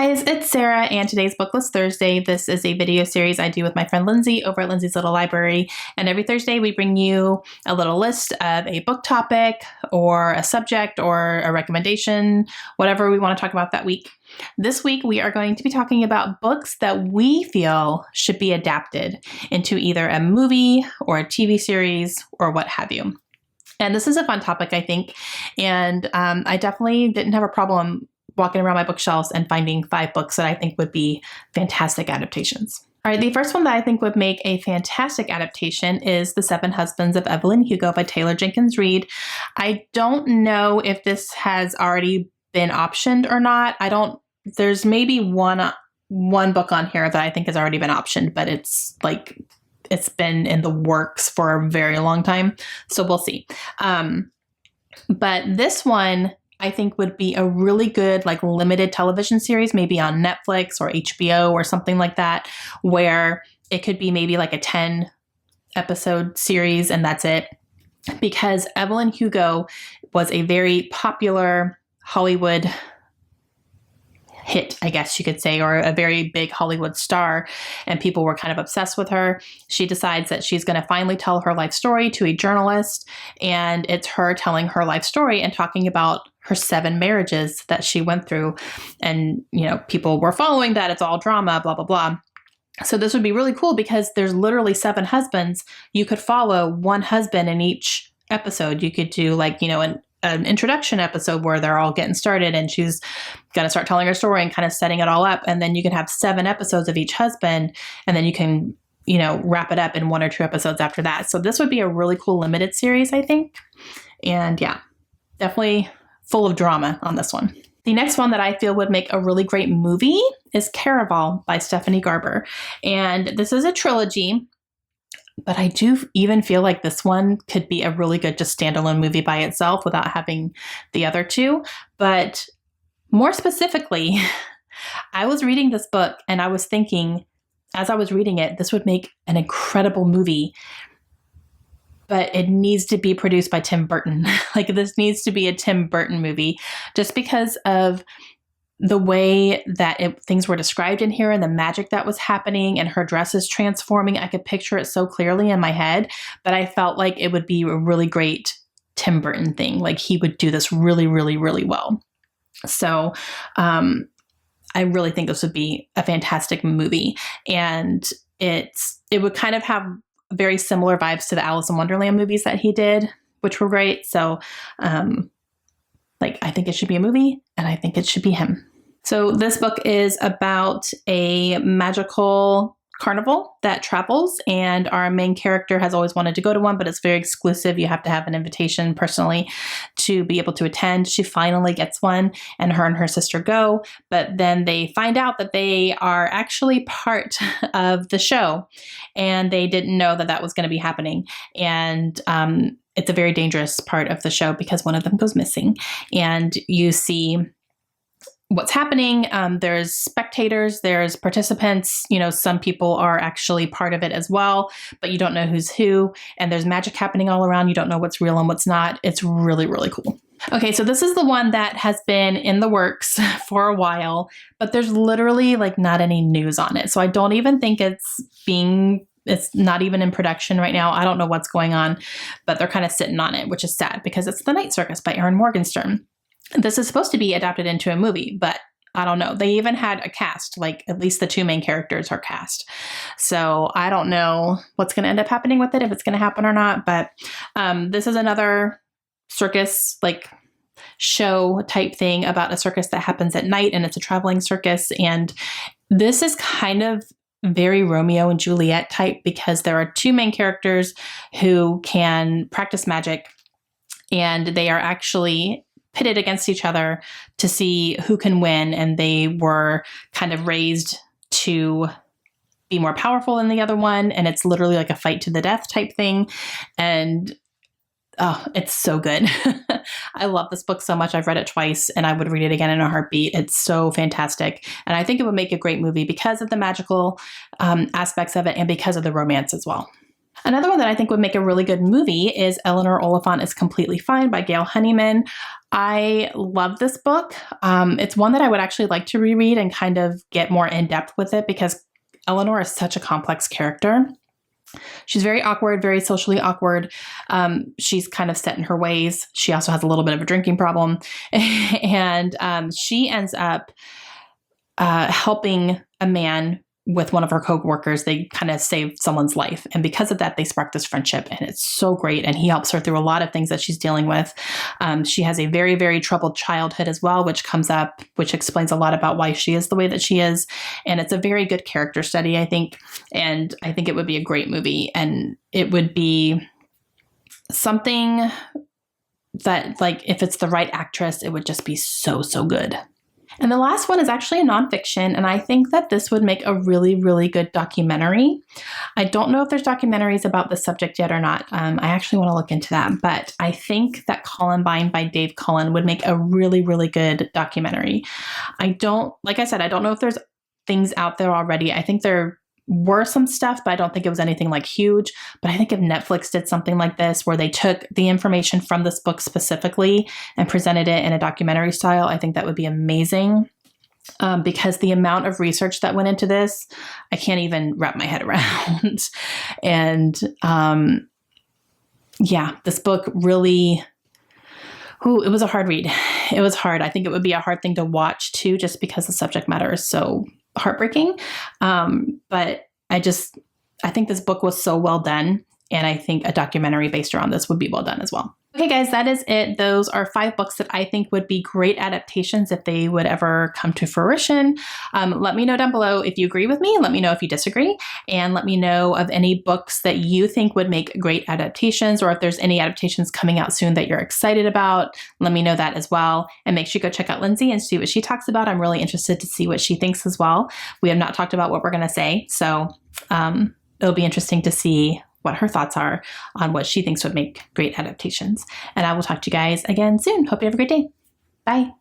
guys, it's Sarah and today's Booklist Thursday. This is a video series I do with my friend Lindsay over at Lindsay's Little Library. And every Thursday we bring you a little list of a book topic or a subject or a recommendation, whatever we want to talk about that week. This week we are going to be talking about books that we feel should be adapted into either a movie or a TV series or what have you. And this is a fun topic, I think. And I definitely didn't have a problem walking around my bookshelves and finding 5 books that I think would be fantastic adaptations. All right, the first one that I think would make a fantastic adaptation is The Seven Husbands of Evelyn, Hugo by Taylor Jenkins Reid. I don't know if this has already been optioned or not. There's maybe one book on here that I think has already been optioned, but it's been in the works for a very long time. So we'll see. But this one I think would be a really good limited television series, maybe on Netflix or HBO or something like that, where it could be maybe like a 10 episode series and that's it. Because Evelyn Hugo was a very popular Hollywood hit, I guess you could say, or a very big Hollywood star, and people were kind of obsessed with her. She decides that she's going to finally tell her life story to a journalist, and it's her telling her life story and talking about her 7 marriages that she went through. And, people were following that. It's all drama, blah, blah, blah. So this would be really cool because there's literally 7 husbands. You could follow one husband in each episode. You could do an introduction episode where they're all getting started and she's going to start telling her story and kind of setting it all up. And then you can have 7 episodes of each husband, and then you can, wrap it up in 1 or 2 episodes after that. So this would be a really cool limited series, I think. And yeah, definitely full of drama on this one. The next one that I feel would make a really great movie is Keira Ball by Stephanie Garber. And this is a trilogy, but I do even feel like this one could be a really good just standalone movie by itself without having the other 2. But more specifically, I was reading this book and I was thinking, as I was reading it, this would make an incredible movie, but it needs to be produced by Tim Burton. This needs to be a Tim Burton movie just because of the way that things were described in here and the magic that was happening and her dress is transforming. I could picture it so clearly in my head, but I felt like it would be a really great Tim Burton thing. He would do this really, really, really well. So I really think this would be a fantastic movie. And it would kind of have very similar vibes to the Alice in Wonderland movies that he did, which were great. So I think it should be a movie and I think it should be him. So this book is about a magical carnival that travels, and our main character has always wanted to go to one, but it's very exclusive. You have to have an invitation personally to be able to attend. She finally gets one, and her sister go, but then they find out that they are actually part of the show, and they didn't know that that was going to be happening. And it's a very dangerous part of the show because one of them goes missing, and you see what's happening. There's spectators, there's participants, some people are actually part of it as well, but you don't know who's who, and there's magic happening all around. You don't know what's real and what's not. It's really, really cool. Okay, so this is the one that has been in the works for a while, but there's literally not any news on it. So I don't even think it's not even in production right now. I don't know what's going on, but they're kind of sitting on it, which is sad because it's The Night Circus by Erin Morgenstern. This is supposed to be adapted into a movie, but I don't know. They even had a cast, at least the 2 main characters are cast. So I don't know what's going to end up happening with it, if it's going to happen or not. But this is another circus, show type thing about a circus that happens at night, and it's a traveling circus. And this is kind of very Romeo and Juliet type because there are 2 main characters who can practice magic, and they are actually pitted against each other to see who can win. And they were kind of raised to be more powerful than the other one. And it's literally a fight to the death type thing. And oh, it's so good. I love this book so much. I've read it twice and I would read it again in a heartbeat. It's so fantastic. And I think it would make a great movie because of the magical aspects of it and because of the romance as well. Another one that I think would make a really good movie is Eleanor, Oliphant is Completely Fine by Gail Honeyman. I love this book. It's one that I would actually like to reread and kind of get more in depth with it because Eleanor is such a complex character. She's very awkward, very socially awkward. She's kind of set in her ways. She also has a little bit of a drinking problem. And she ends up helping a man with one of her co-workers. They kind of save someone's life. And because of that, they spark this friendship. And it's so great. And he helps her through a lot of things that she's dealing with. She has a very, very troubled childhood as well, which comes up, which explains a lot about why she is the way that she is. And it's a very good character study, I think. And I think it would be a great movie. And it would be something that, like, if it's the right actress, it would just be so, so good. And the last one is actually a nonfiction, and I think that this would make a really, really good documentary. I don't know if there's documentaries about the subject yet or not. I actually want to look into that, but I think that Columbine by Dave Cullen would make a really, really good documentary. Like I said, I don't know if there's things out there already. I think there were some stuff, but I don't think it was anything like huge. But I think if Netflix did something like this, where they took the information from this book specifically and presented it in a documentary style, I think that would be amazing. Because the amount of research that went into this, I can't even wrap my head around. And yeah, this book really, it was a hard read. It was hard. I think it would be a hard thing to watch too, just because the subject matter is so heartbreaking. But I think this book was so well done. And I think a documentary based around this would be well done as well. Okay, guys, that is it. Those are 5 books that I think would be great adaptations if they would ever come to fruition. Let me know down below if you agree with me. Let me know if you disagree. And let me know of any books that you think would make great adaptations, or if there's any adaptations coming out soon that you're excited about. Let me know that as well. And make sure you go check out Lindsay and see what she talks about. I'm really interested to see what she thinks as well. We have not talked about what we're going to say. So it'll be interesting to see what her thoughts are on what she thinks would make great adaptations. And I will talk to you guys again soon. Hope you have a great day. Bye.